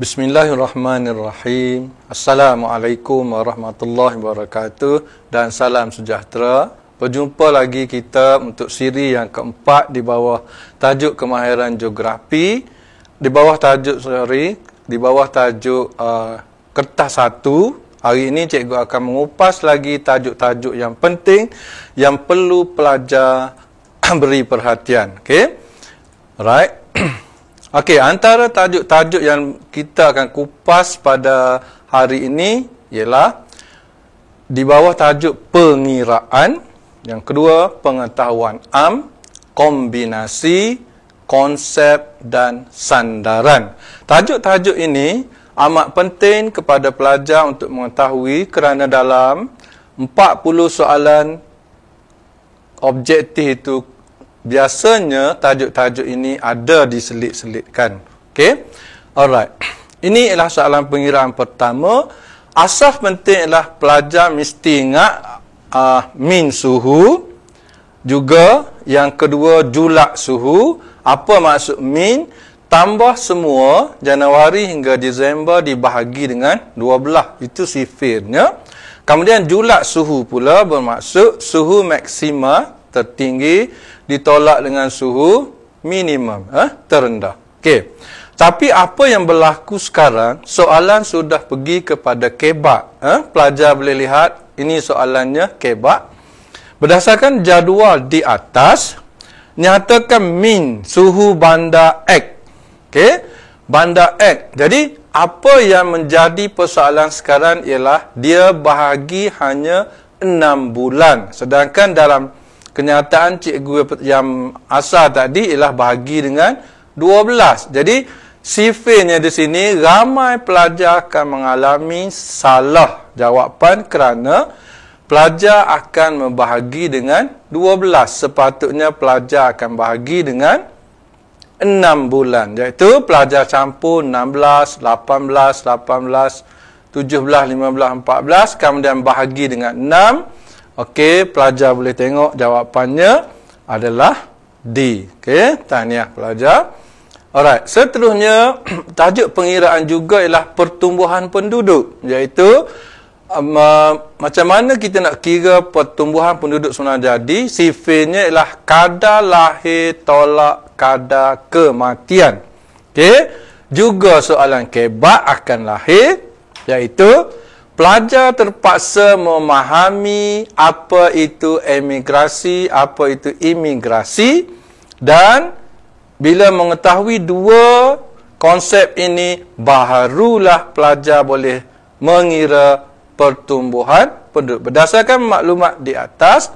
Bismillahirrahmanirrahim. Assalamualaikum warahmatullahi wabarakatuh dan salam sejahtera. Berjumpa lagi kita untuk siri yang keempat di bawah tajuk kemahiran geografi, di bawah tajuk kertas 1. Hari ini cikgu akan mengupas lagi tajuk-tajuk yang penting yang perlu pelajar beri perhatian. Okey. Alright. Okey, antara tajuk-tajuk yang kita akan kupas pada hari ini ialah di bawah tajuk pengiraan, yang kedua pengetahuan am, kombinasi, konsep dan sandaran. Tajuk-tajuk ini amat penting kepada pelajar untuk mengetahui kerana dalam 40 soalan objektif itu biasanya tajuk-tajuk ini ada diselit-selitkan. Okey. Alright. Ini ialah soalan pengiraan pertama. Asas penting ialah pelajar mesti ingat min suhu. Juga yang kedua julak suhu. Apa maksud min? Tambah semua Januari hingga Disember dibahagi dengan 12. Itu sifirnya. Kemudian julak suhu pula bermaksud suhu maksima tertinggi ditolak dengan suhu minimum terendah. Okey. Tapi apa yang berlaku sekarang, soalan sudah pergi kepada kebak. Pelajar boleh lihat, ini soalannya kebak. Berdasarkan jadual di atas, nyatakan min suhu bandar X. Okey, bandar X. Jadi, apa yang menjadi persoalan sekarang ialah dia bahagi hanya 6 bulan. Sedangkan dalam kenyataan cikgu yang asal tadi ialah bahagi dengan 12. Jadi, sifirnya di sini, ramai pelajar akan mengalami salah jawapan kerana pelajar akan membahagi dengan 12. Sepatutnya pelajar akan bahagi dengan 6 bulan. Iaitu pelajar campur 16, 18, 17, 15, 14. Kemudian bahagi dengan 6. Okey, pelajar boleh tengok jawapannya adalah D. Okey, tahniah pelajar. Alright, seterusnya tajuk pengiraan juga ialah pertumbuhan penduduk. Iaitu macam mana kita nak kira pertumbuhan penduduk sebenar jadi. Sifirnya ialah kadar lahir tolak kadar kematian. Okey, juga soalan kebak akan lahir, iaitu pelajar terpaksa memahami apa itu emigrasi, apa itu imigrasi, dan bila mengetahui dua konsep ini, barulah pelajar boleh mengira pertumbuhan penduduk. Berdasarkan maklumat di atas,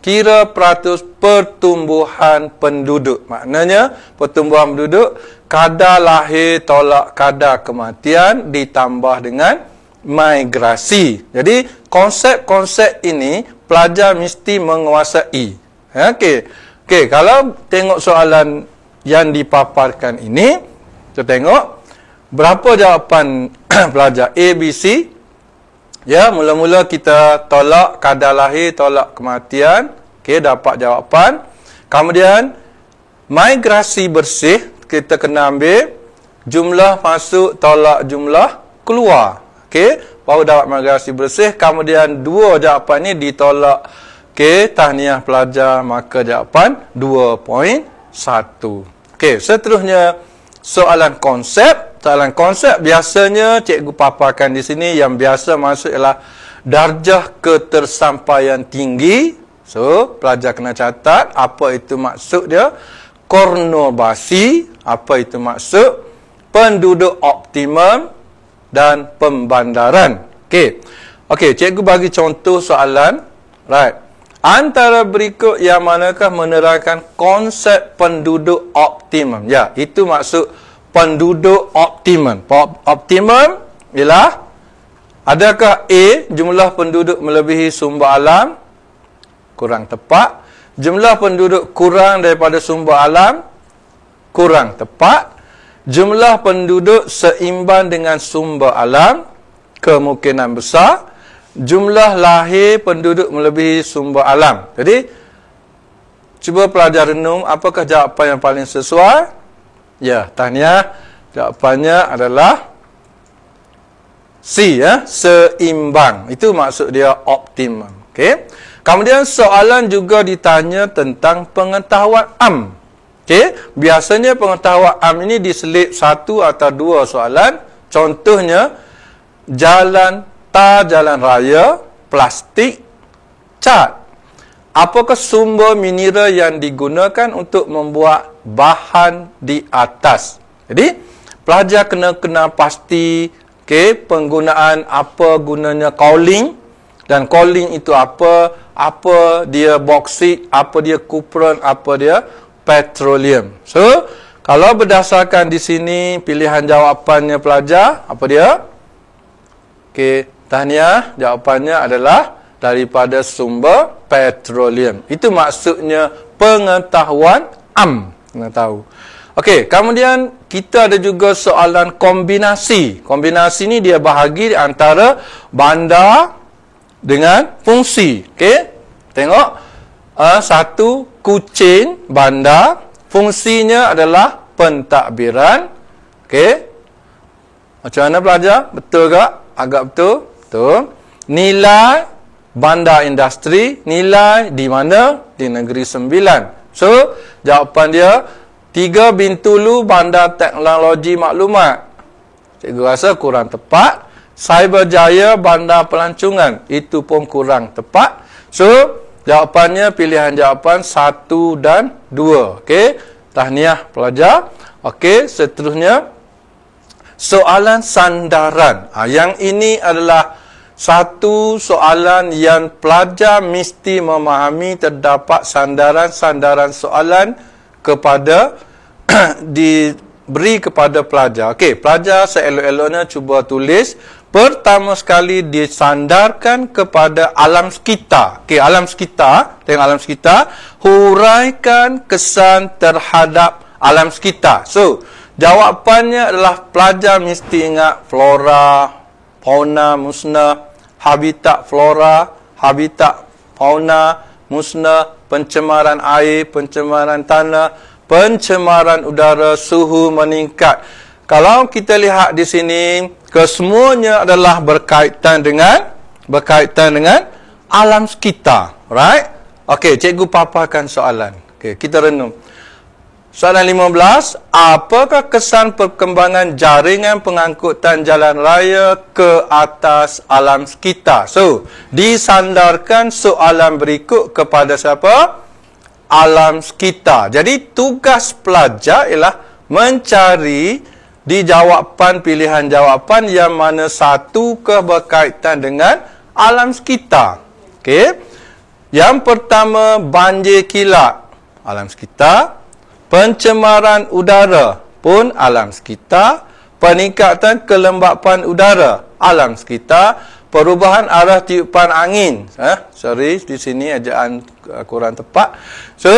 kira peratus pertumbuhan penduduk. Maknanya, pertumbuhan penduduk, kadar lahir tolak kadar kematian ditambah dengan migrasi. Jadi, konsep-konsep ini pelajar mesti menguasai. Okey, kalau tengok soalan yang dipaparkan ini, kita tengok berapa jawapan pelajar A, B, C. Ya, mula-mula kita tolak kadar lahir, tolak kematian. Okey, dapat jawapan. Kemudian, migrasi bersih, kita kena ambil jumlah masuk, tolak jumlah keluar. Okey, baru dapat migrasi bersih. Kemudian, dua jawapan ini ditolak. Okey, tahniah pelajar, maka jawapan 2.1. Okey, seterusnya soalan konsep. Soalan konsep biasanya cikgu paparkan di sini, yang biasa masuk ialah darjah ketersampaian tinggi. So, pelajar kena catat apa itu maksud dia. Konurbasi, apa itu maksud. Penduduk optimum dan pembandaran. Okey, cikgu bagi contoh soalan. Right. Antara berikut yang manakah menerangkan konsep penduduk optimum? Ya, itu maksud penduduk optimum. Optimum ialah, adakah A, jumlah penduduk melebihi sumber alam? Kurang tepat. Jumlah penduduk kurang daripada sumber alam? Kurang tepat. Jumlah penduduk seimbang dengan sumber alam? Kemungkinan besar. Jumlah lahir penduduk melebihi sumber alam. Jadi, cuba pelajar renung, apakah jawapan yang paling sesuai? Ya, tahniah. Jawapannya adalah C ya, seimbang. Itu maksud dia optimum. Okey. Kemudian soalan juga ditanya tentang pengetahuan am. Okey, biasanya pengetahuan am ini diselip satu atau dua soalan. Contohnya jalan raya, plastik, cat. Apakah sumber mineral yang digunakan untuk membuat bahan di atas? Jadi, pelajar kena pasti penggunaan apa gunanya kaoling, dan kaoling itu apa dia boksit, apa dia kupron, apa dia petroleum. So, kalau berdasarkan di sini pilihan jawapannya pelajar, apa dia? Tahniah, jawapannya adalah daripada sumber petroleum. Itu maksudnya pengetahuan am. Kena tahu. Okey, kemudian kita ada juga soalan kombinasi. Kombinasi ni dia bahagi antara bandar dengan fungsi. Okey, tengok. Satu, kucing bandar. Fungsinya adalah pentadbiran. Okey. Macam mana pelajar? Betul tak? Agak betul? Betul. Nilai bandar industri, nilai di mana? Di Negeri Sembilan. So, jawapan dia 3 Bintulu bandar teknologi maklumat. Cikgu rasa kurang tepat. Cyberjaya bandar pelancongan. Itu pun kurang tepat. So, jawapannya pilihan jawapan 1 dan 2. Okey. Tahniah pelajar. Okey, seterusnya soalan sandaran. Yang ini adalah satu soalan yang pelajar mesti memahami. Terdapat sandaran-sandaran soalan kepada diberi kepada pelajar. Okey, pelajar seelok-eloknya cuba tulis. Pertama sekali disandarkan kepada alam sekitar. Okey, alam sekitar. Tengok alam sekitar. Huraikan kesan terhadap alam sekitar. So, jawapannya adalah pelajar mesti ingat flora, fauna, musnah, habitat flora, habitat fauna, musnah, pencemaran air, pencemaran tanah, pencemaran udara, suhu meningkat. Kalau kita lihat di sini, kesemuanya adalah berkaitan dengan alam sekitar. Right? Okey, cikgu paparkan soalan. Okey, kita renung. Soalan 15, apakah kesan perkembangan jaringan pengangkutan jalan raya ke atas alam sekitar? So, disandarkan soalan berikut kepada siapa? Alam sekitar. Jadi, tugas pelajar ialah mencari di jawapan pilihan jawapan yang mana satu berkaitan dengan alam sekitar. Okey. Yang pertama, banjir kilat. Alam sekitar. Pencemaran udara pun alam sekitar. Peningkatan kelembapan udara, alam sekitar. Perubahan arah tiupan angin. Sorry, di sini ejaan kurang tepat. So,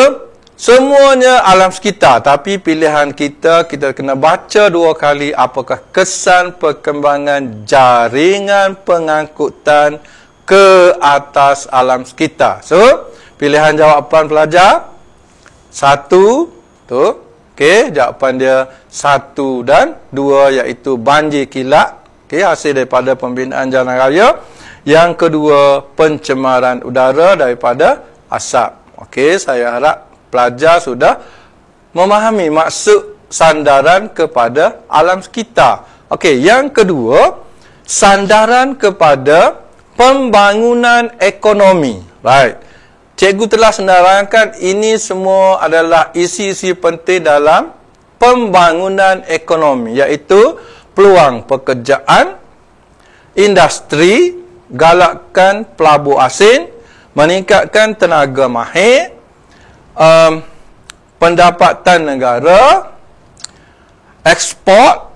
semuanya alam sekitar. Tapi pilihan kita kena baca 2 kali apakah kesan perkembangan jaringan pengangkutan ke atas alam sekitar. So, pilihan jawapan pelajar 1. Okey, jawapan dia 1 dan 2 iaitu banjir kilat. Okey, hasil daripada pembinaan jalan raya. Yang kedua, pencemaran udara daripada asap. Okey, saya harap pelajar sudah memahami maksud sandaran kepada alam sekitar. Okey, yang kedua, sandaran kepada pembangunan ekonomi. Right. Cikgu telah senaraikan ini semua adalah isi-isi penting dalam pembangunan ekonomi, iaitu peluang pekerjaan, industri, galakkan pelabur asing, meningkatkan tenaga mahir, pendapatan negara, ekspor,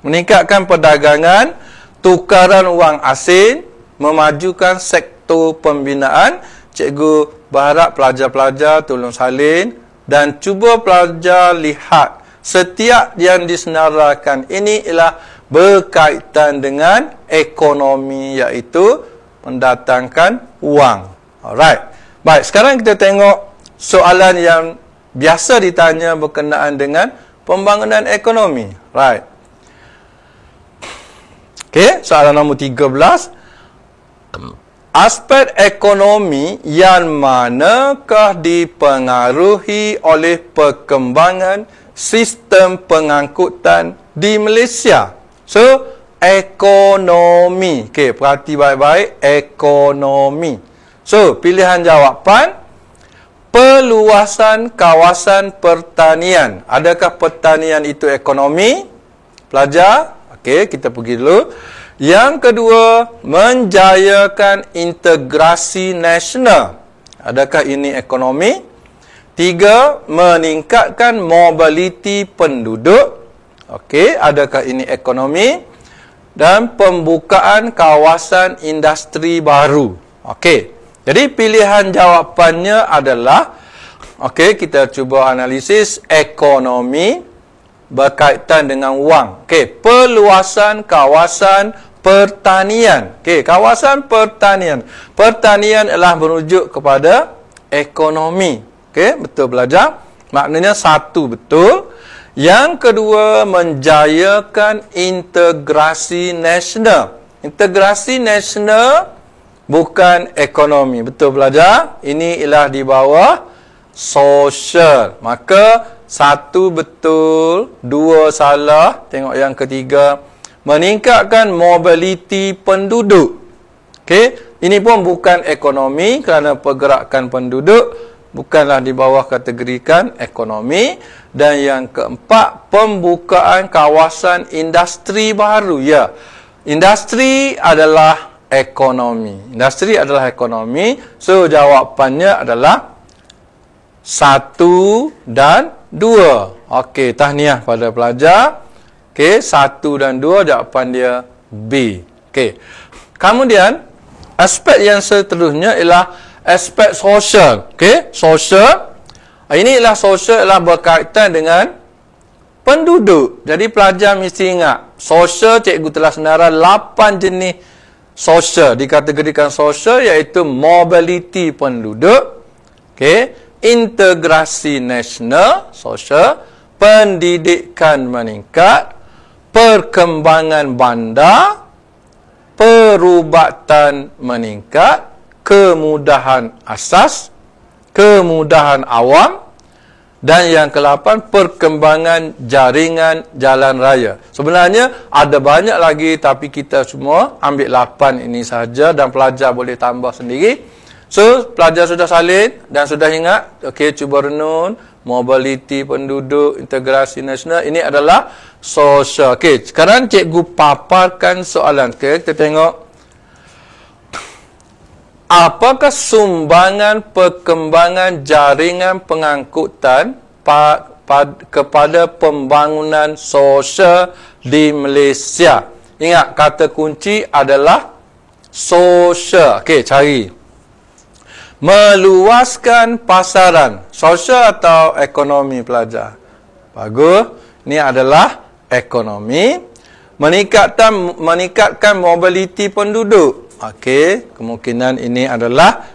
meningkatkan perdagangan, tukaran wang asing, memajukan sektor pembinaan. Cikgu berharap pelajar-pelajar tolong salin dan cuba pelajar lihat setiap yang disenaraikan ini ialah berkaitan dengan ekonomi, iaitu mendatangkan wang. Alright. Baik, sekarang kita tengok soalan yang biasa ditanya berkenaan dengan pembangunan ekonomi. Right. Okey, soalan nombor 13. Aspek ekonomi yang manakah dipengaruhi oleh perkembangan sistem pengangkutan di Malaysia? So, ekonomi. Okey, perhati baik-baik. Ekonomi. So, pilihan jawapan, perluasan kawasan pertanian. Adakah pertanian itu ekonomi? Pelajar? Okey, kita pergi dulu. Yang kedua, menjayakan integrasi nasional. Adakah ini ekonomi? 3, meningkatkan mobiliti penduduk. Okey, adakah ini ekonomi? Dan pembukaan kawasan industri baru. Okey, jadi pilihan jawapannya adalah, okey, kita cuba analisis ekonomi berkaitan dengan wang. Okey, perluasan kawasan pertanian. Okey, kawasan pertanian. Pertanian adalah merujuk kepada ekonomi. Okey, betul belajar? Maknanya satu betul. Yang kedua, menjayakan integrasi nasional. Integrasi nasional bukan ekonomi. Betul belajar? Ini ialah di bawah sosial. Maka satu betul, dua salah. Tengok yang ketiga. Meningkatkan mobiliti penduduk. Okey, ini pun bukan ekonomi kerana pergerakan penduduk bukanlah di bawah kategorikan ekonomi. Dan yang keempat, pembukaan kawasan industri baru. Ya, industri adalah ekonomi. Industri adalah ekonomi. So, jawapannya adalah 1 dan 2. Okey, tahniah pada pelajar. Okey, 1 dan 2 jawapan dia B. Okey. Kemudian, aspek yang seterusnya ialah aspek sosial. Okey, sosial. Ini ialah sosial ialah berkaitan dengan penduduk. Jadi pelajar mesti ingat, sosial cikgu telah senarai 8 jenis sosial dikategorikan sosial, iaitu mobiliti penduduk, okey, integrasi nasional sosial, pendidikan meningkat, perkembangan bandar, perubatan meningkat, kemudahan asas, kemudahan awam, dan yang ke-8, perkembangan jaringan jalan raya. Sebenarnya ada banyak lagi, tapi kita semua ambil 8 ini sahaja dan pelajar boleh tambah sendiri. So, pelajar sudah salin dan sudah ingat. Okey, cuba renung. Mobiliti penduduk, integrasi nasional, ini adalah sosial. Okey, sekarang cikgu paparkan soalan. Okey, kita tengok. Apakah sumbangan perkembangan jaringan pengangkutan kepada pembangunan sosial di Malaysia? Ingat, kata kunci adalah sosial. Okey, cari. Meluaskan pasaran. Sosial atau ekonomi pelajar? Bagus. Ini adalah ekonomi. Meningkatkan mobiliti penduduk. Okey, kemungkinan ini adalah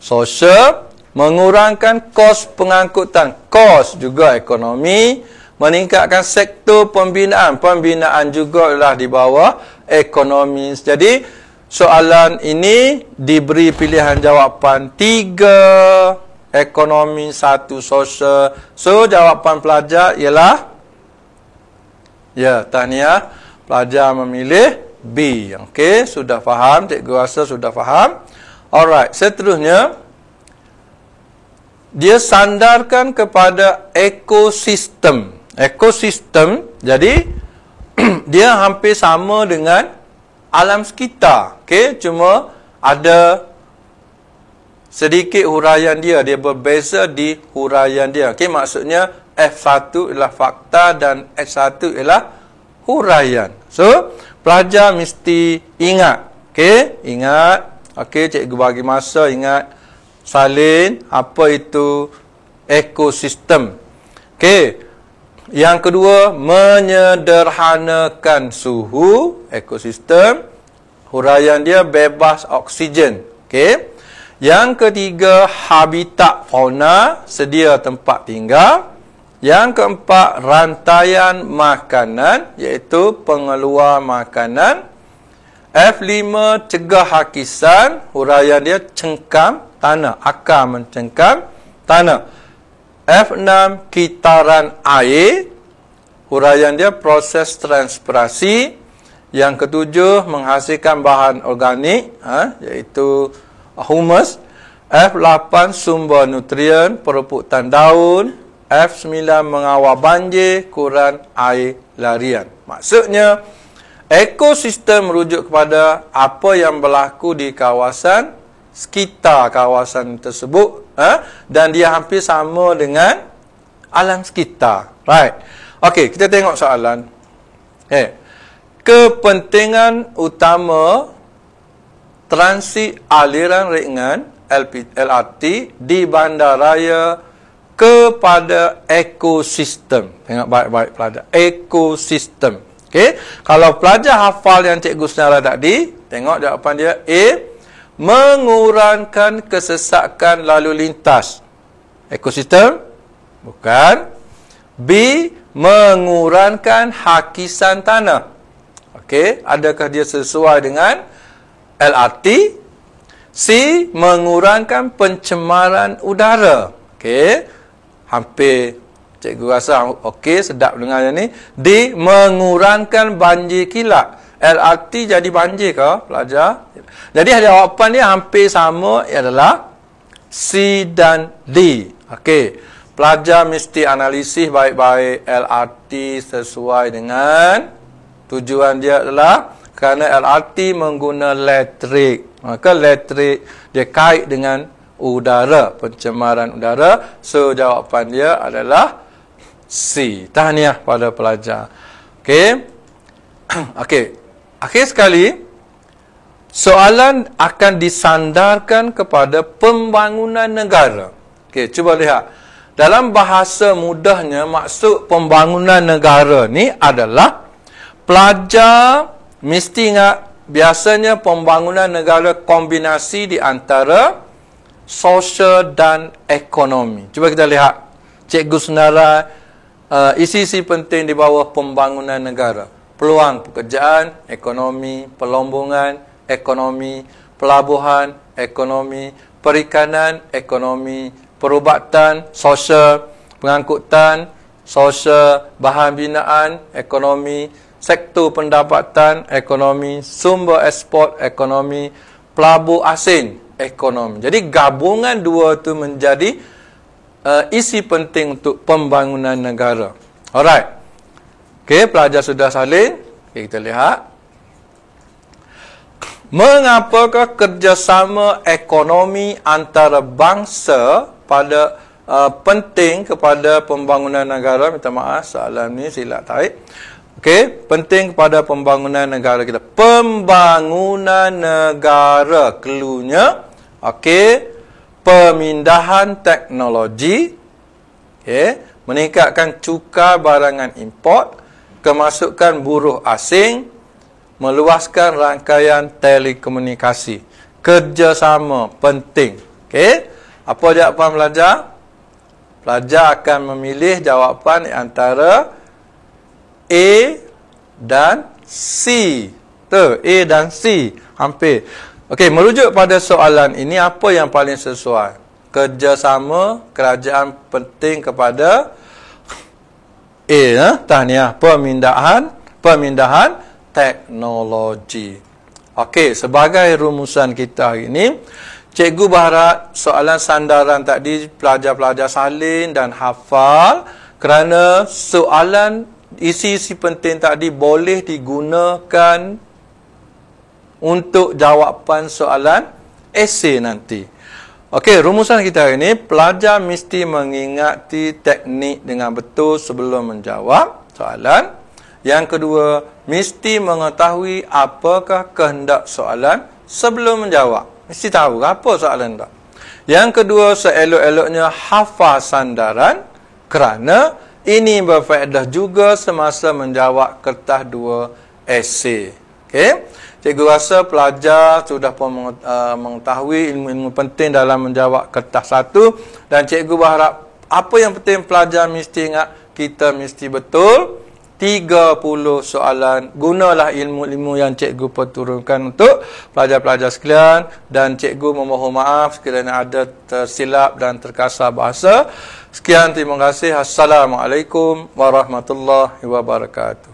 sosial. Mengurangkan kos pengangkutan. Kos juga ekonomi. Meningkatkan sektor pembinaan. Pembinaan juga adalah di bawah ekonomi. Jadi, soalan ini diberi pilihan jawapan 3 ekonomi, 1 sosial. So, jawapan pelajar ialah, ya, tahniah, pelajar memilih B. Okey, sudah faham? Cikgu rasa sudah faham. Alright, seterusnya, dia sandarkan kepada ekosistem. Ekosistem, jadi, dia hampir sama dengan alam sekitar. Okey, cuma ada sedikit huraian dia. Dia berbeza di huraian dia. Okey, maksudnya F1 ialah fakta dan X1 ialah huraian. So, pelajar mesti ingat. Okey, ingat. Okey, cikgu bagi masa ingat. Salin, apa itu ekosistem. Okey, yang kedua, menyederhanakan suhu ekosistem. Huraian dia bebas oksigen. Okey. Yang ketiga, habitat fauna, sedia tempat tinggal. Yang keempat, rantaian makanan, iaitu pengeluar makanan. F5 cegah hakisan, huraian dia cengkam tanah, akar mencengkam tanah. F6 kitaran air, huraian dia proses transpirasi. Yang ketujuh menghasilkan bahan organik, iaitu humus. F8 sumber nutrien, perebutan daun. F9 mengawal banjir, kurang air larian. Maksudnya, ekosistem merujuk kepada apa yang berlaku di kawasan sekitar kawasan tersebut, dan dia hampir sama dengan alam sekitar. Right. Okey, kita tengok soalan. Kepentingan utama transit aliran ringan LRT di bandaraya kepada ekosistem. Tengok baik-baik pelajar. Ekosistem. Okey, kalau pelajar hafal yang cikgu senara tadi, tengok jawapan dia A, mengurangkan kesesakan lalu lintas. Ekosistem? Bukan. B, mengurangkan hakisan tanah. Okey, adakah dia sesuai dengan LRT? C, mengurangkan pencemaran udara. Okey, hampir cikgu rasa okey, sedap dengar yang ni. D, mengurangkan banjir kilat. LRT jadi banjir ke pelajar? Jadi jawapan dia hampir sama, adalah C dan D. Okey, pelajar mesti analisis baik-baik LRT sesuai dengan tujuan dia adalah kerana LRT mengguna elektrik. Maka elektrik dia kait dengan udara, pencemaran udara. So, jawapan dia adalah C. Tahniah pada pelajar. Okey. Okey. Akhir sekali, soalan akan disandarkan kepada pembangunan negara. Okey, cuba lihat. Dalam bahasa mudahnya, maksud pembangunan negara ni adalah pelajar mesti ingat, biasanya pembangunan negara kombinasi di antara sosial dan ekonomi. Cuba kita lihat. Cikgu senara isi-isi penting di bawah pembangunan negara. Peluang pekerjaan, ekonomi, pelombongan, ekonomi, pelabuhan, ekonomi, perikanan, ekonomi, perubatan, sosial, pengangkutan, sosial, bahan binaan, ekonomi, sektor pendapatan, ekonomi, sumber ekspor, ekonomi, pelabur asing, ekonomi. Jadi gabungan dua itu menjadi isi penting untuk pembangunan negara. Alright. Okey, pelajar sudah salin. Okay, kita lihat. Mengapakah kerjasama ekonomi antara bangsa pada penting kepada pembangunan negara? Minta maaf, soalan ni silap tarik. Okey, penting kepada pembangunan negara kita. Pembangunan negara, cluenya. Okey, pemindahan teknologi. Okey, meningkatkan cukai barangan import, kemasukan buruh asing, meluaskan rangkaian telekomunikasi. Kerjasama penting. Okey, apa jawapan pelajar? Pelajar akan memilih jawapan antara A dan C. Tu, A dan C. Hampir. Okey, merujuk pada soalan ini, apa yang paling sesuai? Kerjasama kerajaan penting kepada A. Tahniah. Pemindahan teknologi. Okey, sebagai rumusan kita hari ini, cikgu berharap soalan sandaran tadi pelajar-pelajar salin dan hafal, kerana soalan isi-isi penting tadi boleh digunakan untuk jawapan soalan esei nanti. Okey, rumusan kita hari ini, pelajar mesti mengingati teknik dengan betul sebelum menjawab soalan. Yang kedua, mesti mengetahui apakah kehendak soalan sebelum menjawab. Mesti tahu apa soalan tak. Yang kedua, seelok-eloknya hafal sandaran, kerana ini berfaedah juga semasa menjawab kertas 2 esei. Okey. Cikgu rasa pelajar sudah pun mengetahui ilmu-ilmu penting dalam menjawab kertas 1, dan cikgu berharap apa yang penting pelajar mesti ingat, kita mesti betul 30 soalan. Gunalah ilmu-ilmu yang cikgu perturunkan untuk pelajar-pelajar sekalian, dan cikgu memohon maaf sekiranya ada tersilap dan terkasar bahasa. Sekian, terima kasih. Assalamualaikum warahmatullahi wabarakatuh.